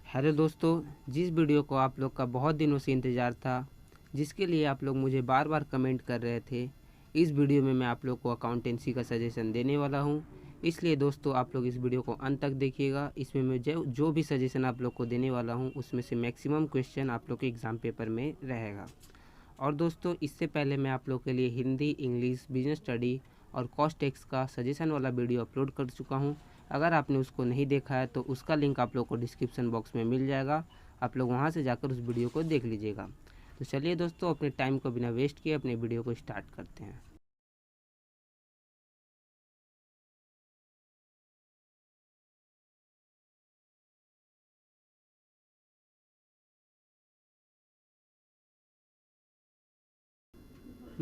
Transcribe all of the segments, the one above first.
Hello दोस्तों, जिस video को आप लोग का बहुत दिनों से इंतज़ार था, जिसके लिए आप लोग मुझे बार बार कमेंट कर रहे थे, इस वीडियो में मैं आप लोग को अकाउंटेंसी का सजेशन देने वाला हूं। इसलिए दोस्तों आप लोग इस वीडियो को अंत तक देखिएगा। इसमें मैं जो भी सजेशन आप लोग को देने वाला हूं, उसमें से मैक्सिमम क्वेश्चन आप लोग के एग्ज़ाम पेपर में रहेगा। और दोस्तों इससे पहले मैं आप लोग के लिए हिंदी, इंग्लिश, बिजनेस स्टडी और कॉस्ट टैक्स का सजेशन वाला वीडियो अपलोड कर चुका हूं। अगर आपने उसको नहीं देखा है तो उसका लिंक आप लोग को डिस्क्रिप्शन बॉक्स में मिल जाएगा। आप लोग वहां से जाकर उस वीडियो को देख लीजिएगा। तो चलिए दोस्तों, अपने टाइम को बिना वेस्ट किए अपने वीडियो को स्टार्ट करते हैं।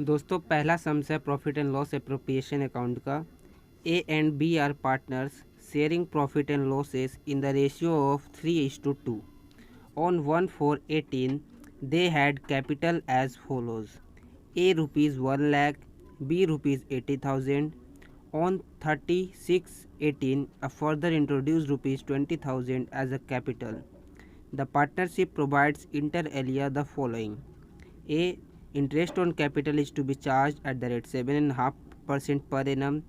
दोस्तों पहला सम्स है profit and loss appropriation account का। A and B are partners sharing profit and losses in the ratio of 3:2। On 1/4/18, they had capital as follows: A rupees 1 lakh, B rupees 80,000. On 36/18, a further introduced rupees 20,000 as a capital. The partnership provides inter alia the following: A. Interest on capital is to be charged at the rate 7.5% per annum.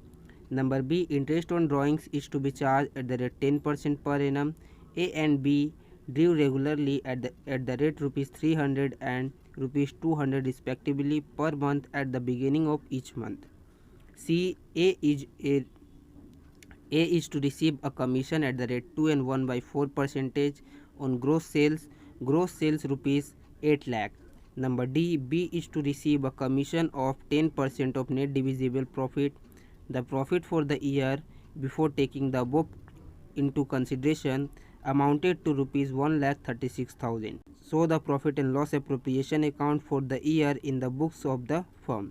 Number B. Interest on drawings is to be charged at the rate 10% per annum. A and B drew regularly at the rate rupees 300 and rupees 200 respectively per month at the beginning of each month. C. A is to receive a commission at the rate 2 and 1/4% on gross sales. Gross sales rupees 8 lakh. Number D. B is to receive a commission of 10% of net divisible profit. The profit for the year before taking the above into consideration amounted to rupees 1,36,000. So the profit and loss appropriation account for the year in the books of the firm.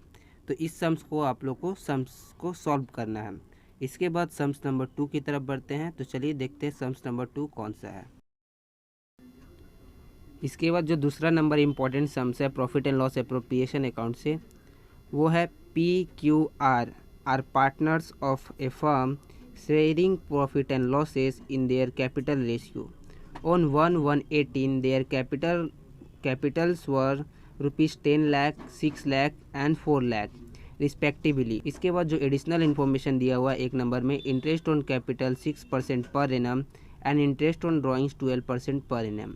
तो इस sums को आप लोग को sums को solve करना है। इसके बाद सम्स नंबर 2 की तरफ बढ़ते हैं। तो चलिए देखते हैं सम्स नंबर 2 कौन सा है। इसके बाद जो दूसरा नंबर इम्पॉर्टेंट सम्स है profit and loss appropriation account से, वो है PQR are partners of a firm sharing profit and losses in their capital ratio. On 1/1/18, their capitals were rupees 10 lakh, 6 lakh and 4 lakh respectively. इसके बाद जो additional information दिया हुआ है एक नंबर में, interest on capital 6% per annum and interest on drawings 12% per annum.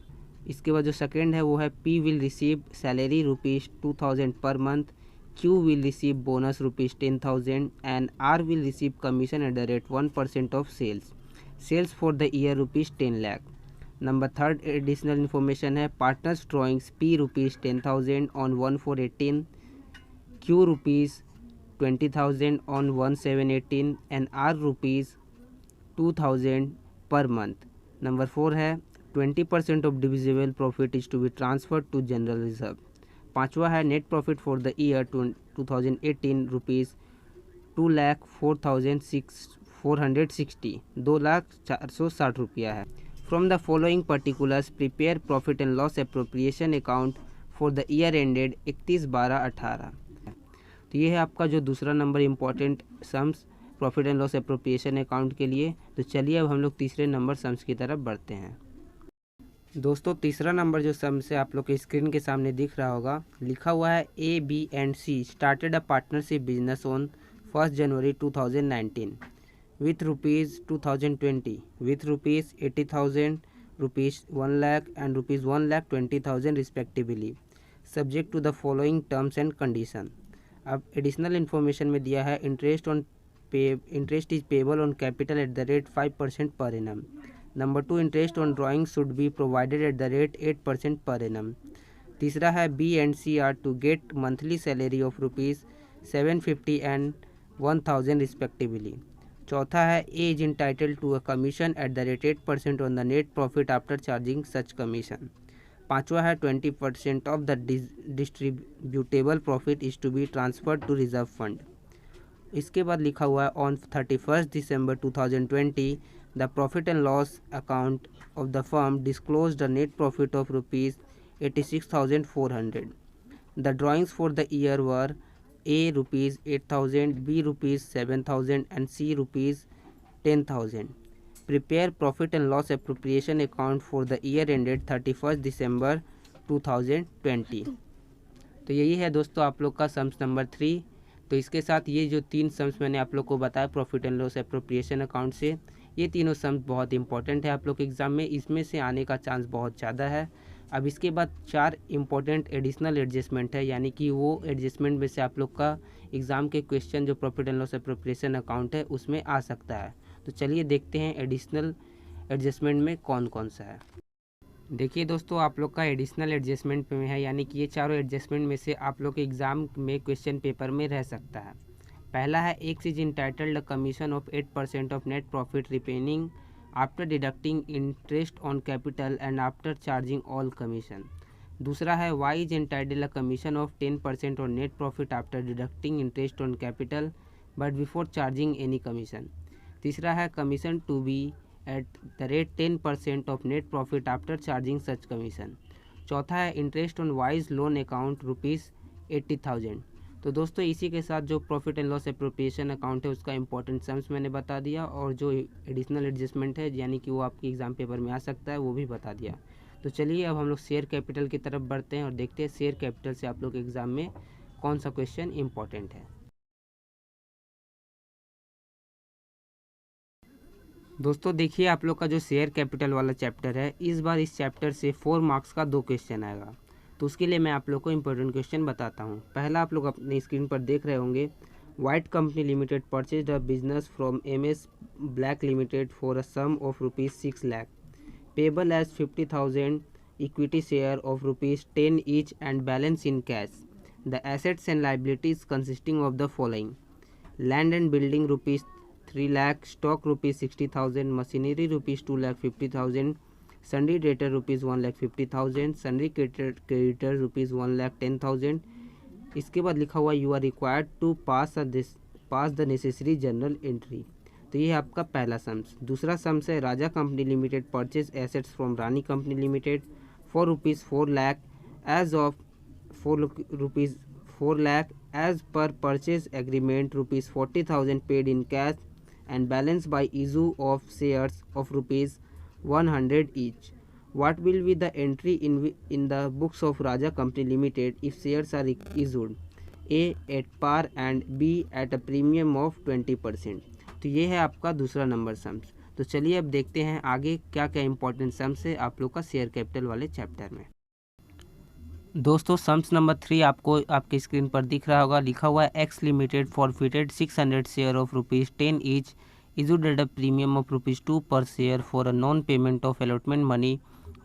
इसके बाद जो सेकेंड है वो है P will receive salary rupees 2,000 per month, Q will receive bonus rupees 10,000 and R will receive commission at the rate 1% of sales. Sales for the year rupees 10 lakh. Number third additional information है partners drawings P rupees 10,000 on 1/4/18, Q rupees 20,000 on 1/7/18 and R rupees 2,000 per month. Number 4 है 20% of divisible profit is to be transferred to general reserve. पाँचवा है net profit for the year 2018 rupees 2,04,460, 2,04,60 रुपया है। From the following particulars prepare profit and loss appropriation account for the year ended 31/12/18। तो ये है आपका जो दूसरा number important sums profit and loss appropriation account के लिए। तो चलिए अब हम लोग तीसरे नंबर सम्स की तरफ बढ़ते हैं। दोस्तों तीसरा नंबर जो सम्स है आप लोग के स्क्रीन के सामने दिख रहा होगा, लिखा हुआ है A, B and C started a partnership business on 1 January 2019 with rupees 2020 with rupees 80,000, rupees 1 lakh and rupees 1,20,000 respectively, subject to the following terms and condition। अब एडिशनल इन्फॉर्मेशन में दिया है interest is payable on capital at the rate 5% per annum. Number 2 interest on drawing should be provided at the rate 8% per annum. तीसरा है B and C are to get monthly salary of rupees 750 and 1,000 respectively. चौथा है A is entitled to a commission at the rate 8% on the net profit after charging such commission. पाँचवा है 20% of the distributable profit is to be transferred to reserve fund. इसके बाद लिखा हुआ है on 31 December 2020 the profit and loss account of the firm disclose the net profit of rupees 86,400। The drawings for the year were A rupees 8,000, B rupees 7,000 and C rupees 10,000. Prepare profit and loss appropriation account for the year ended 31 December 2020। तो यही है दोस्तों आप लोग का sums number 3। तो इसके साथ ये जो 3 सम्स मैंने आप लोग को बताया profit and loss appropriation account से, ये तीनों सम्स बहुत इंपॉर्टेंट है आप लोग के एग्ज़ाम में, इसमें से आने का चांस बहुत ज़्यादा है। अब इसके बाद 4 इंपॉर्टेंट एडिशनल एडजस्टमेंट है, यानी कि वो एडजस्टमेंट में से आप लोग का एग्ज़ाम के क्वेश्चन जो profit and loss appropriation account है उसमें आ सकता है। तो चलिए देखते हैं एडिशनल एडजस्टमेंट में कौन कौन सा है। देखिए दोस्तों आप लोग का एडिशनल एडजस्टमेंट में है, यानी कि ये चारों एडजस्टमेंट में से आप लोग के एग्ज़ाम में क्वेश्चन पेपर में रह सकता है। पहला है X is entitled a commission of 8% of net profit remaining after deducting interest on capital and after charging all commission. दूसरा है Y is entitled a commission of 10% on net profit after deducting interest on capital but before charging any commission. तीसरा है commission to be at the rate 10% of net profit after charging such commission. चौथा है interest on Y's loan account ₹80,000। तो दोस्तों इसी के साथ जो profit and loss appropriation account है उसका इंपॉर्टेंट सम्स मैंने बता दिया, और जो एडिशनल एडजस्टमेंट है यानी कि वो आपके एग्जाम पेपर में आ सकता है वो भी बता दिया। तो चलिए अब हम लोग शेयर कैपिटल की तरफ बढ़ते हैं और देखते हैं शेयर कैपिटल से आप लोग के एग्जाम में कौन सा क्वेश्चन इंपॉर्टेंट है। दोस्तों देखिए आप लोग का जो शेयर कैपिटल वाला चैप्टर है, इस बार इस चैप्टर से 4 मार्क्स का 2 क्वेश्चन आएगा। तो उसके लिए मैं आप लोग को इंपॉर्टेंट क्वेश्चन बताता हूँ। पहला आप लोग अपने स्क्रीन पर देख रहे होंगे, white company limited purchased a business from MS black limited for a sum of ₹6 lakh payable as 50,000 equity share of ₹10 each and balance in cash. The assets and liabilities consisting of the following: land and building ₹3 lakh, stock ₹60,000, machinery ₹2,50,000, sundry debtor ₹1,50,000, sundry creditor ₹1,10,000। इसके बाद लिखा हुआ you are required to pass the necessary journal entry. तो ये है आपका पहला sums. दूसरा सम्स है Raja Company Limited purchase assets from Rani Company Limited for ₹4 lakh as of ₹4 lakh as per purchase agreement ₹40,000 paid in cash and balance by issue of shares of ₹100 each. What will be the entry in the books of Raja Company Limited if shares are issued? A at par and B at a premium of 20%। तो ये है आपका दूसरा number sums. तो चलिए अब देखते हैं आगे क्या क्या इंपॉर्टेंट सम्स है आप लोग का शेयर कैपिटल वाले चैप्टर में। दोस्तों सम्स नंबर 3 आपको आपके स्क्रीन पर दिख रहा होगा, लिखा हुआ है x limited forfeited 600 share of ₹10 each issued at a premium of ₹2 per share for a non-payment of allotment money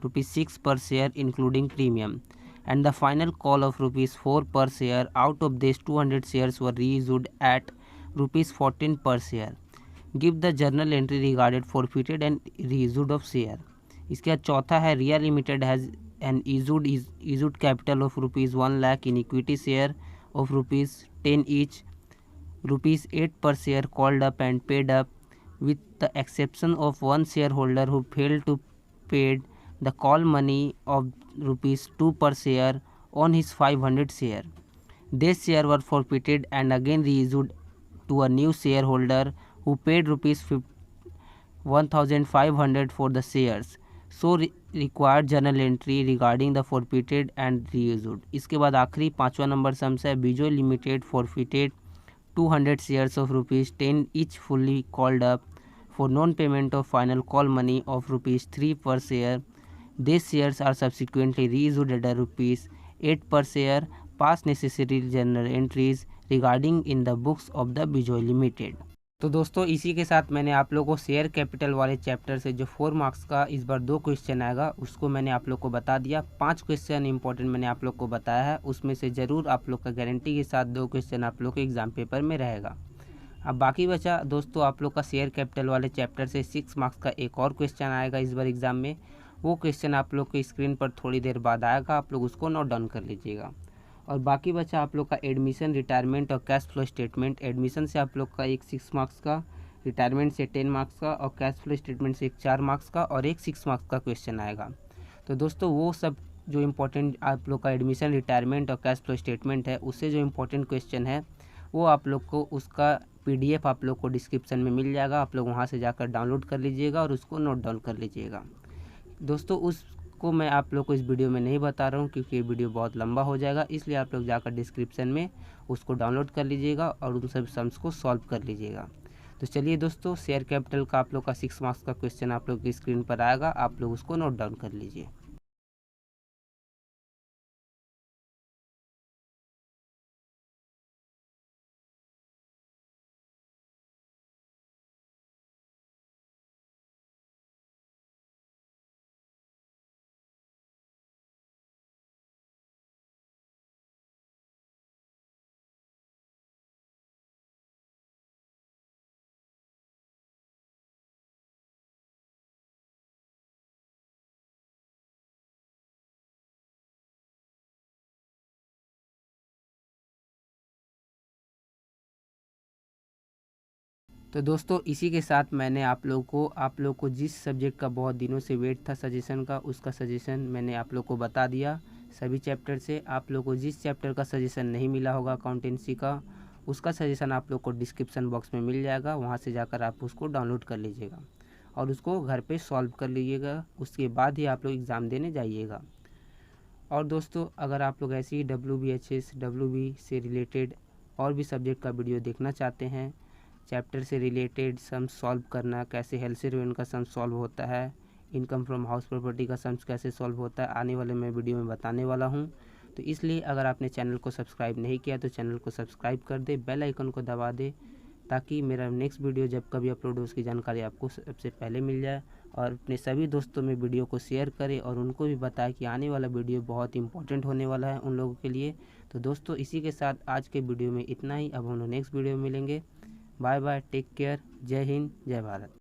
₹6 per share including premium, and the final call of ₹4 per share. Out of these 200 shares were reissued at ₹14 per share. Give the journal entry regarding forfeited and reissued of share। इसके बाद चौथा है Riya Limited has an issued capital of ₹1 lakh in equity share of ₹10 each, ₹8 per share called up and paid up, with the exception of one shareholder who failed to paid the call money of ₹2 per share on his 500 share. These shares were forfeited and again reissued to a new shareholder who paid ₹1,500 for the shares. So required journal entry regarding the forfeited and reissued। इसके बाद आखिरी 5वां number sums है Bijoy limited forfeited 200 shares of ₹10 each fully called up for non-payment of final call money of ₹3 per share. These shares are subsequently reissued at ₹8 per share. Pass necessary journal entries regarding in the books of the Bijoy Limited। तो दोस्तों इसी के साथ मैंने आप लोगों को share capital वाले चैप्टर से जो 4 मार्क्स का इस बार 2 क्वेश्चन आएगा उसको मैंने आप लोग को बता दिया। 5 क्वेश्चन इंपॉर्टेंट मैंने आप लोग को बताया है, उसमें से ज़रूर आप लोग का गारंटी के साथ 2 क्वेश्चन आप लोग के एग्जाम पेपर में रहेगा। अब बाकी बचा दोस्तों आप लोग का शेयर कैपिटल वाले चैप्टर से 6 मार्क्स का एक और क्वेश्चन आएगा इस बार एग्ज़ाम में। वो क्वेश्चन आप लोग के स्क्रीन पर थोड़ी देर बाद आएगा, आप लोग उसको नोट डाउन कर लीजिएगा। और बाकी बचा आप लोग का एडमिशन, रिटायरमेंट और कैश फ्लो स्टेटमेंट। एडमिशन से आप लोग का एक 6 मार्क्स का, रिटायरमेंट से 10 मार्क्स का और कैश फ्लो स्टेटमेंट से एक 4 मार्क्स का और एक 6 मार्क्स का क्वेश्चन आएगा। तो दोस्तों वो सब जो इम्पोर्टेंट आप लोग का एडमिशन, रिटायरमेंट और कैश फ्लो स्टेटमेंट है उससे जो इम्पोर्टेंट क्वेश्चन है वो आप लोग को उसका PDF आप लोग को डिस्क्रिप्शन में मिल जाएगा, आप लोग वहाँ से जाकर डाउनलोड कर लीजिएगा और उसको नोट डाउन कर लीजिएगा। दोस्तों उसको मैं आप लोग को इस वीडियो में नहीं बता रहा हूँ क्योंकि ये वीडियो बहुत लंबा हो जाएगा, इसलिए आप लोग जाकर डिस्क्रिप्शन में उसको डाउनलोड कर लीजिएगा और उन सभी सम्स को सॉल्व कर लीजिएगा। तो चलिए दोस्तों, शेयर कैपिटल का आप लोग का 6 मार्क्स का क्वेश्चन आप लोग की स्क्रीन पर आएगा, आप लोग उसको नोट डाउन कर लीजिए। तो दोस्तों इसी के साथ मैंने आप लोग को जिस सब्जेक्ट का बहुत दिनों से वेट था सजेशन का, उसका सजेशन मैंने आप लोग को बता दिया सभी चैप्टर से। आप लोग को जिस चैप्टर का सजेशन नहीं मिला होगा अकाउंटेंसी का, उसका सजेशन आप लोग को डिस्क्रिप्शन बॉक्स में मिल जाएगा, वहाँ से जाकर आप उसको डाउनलोड कर लीजिएगा और उसको घर पे सॉल्व कर लीजिएगा। उसके बाद ही आप लोग एग्ज़ाम देने जाइएगा। और दोस्तों अगर आप लोग ऐसी WBHS WB से रिलेटेड और भी सब्जेक्ट का वीडियो देखना चाहते हैं, चैप्टर से रिलेटेड सम सॉल्व करना, कैसे हेल्थ सर्वेंट का सम सॉल्व होता है, इनकम फ्रॉम हाउस प्रॉपर्टी का सम्स कैसे सॉल्व होता है, आने वाले मैं वीडियो में बताने वाला हूं। तो इसलिए अगर आपने चैनल को सब्सक्राइब नहीं किया तो चैनल को सब्सक्राइब कर दे, बेल आइकन को दबा दे, ताकि मेरा नेक्स्ट वीडियो जब कभी अपलोड हो उसकी जानकारी आपको सबसे पहले मिल जाए। और अपने सभी दोस्तों में वीडियो को शेयर करें और उनको भी बताएं कि आने वाला वीडियो बहुत इंपॉर्टेंट होने वाला है उन लोगों के लिए। तो दोस्तों इसी के साथ आज के वीडियो में इतना ही। अब हम लोग नेक्स्ट वीडियो में मिलेंगे। बाय बाय, टेक केयर, जय हिंद, जय भारत।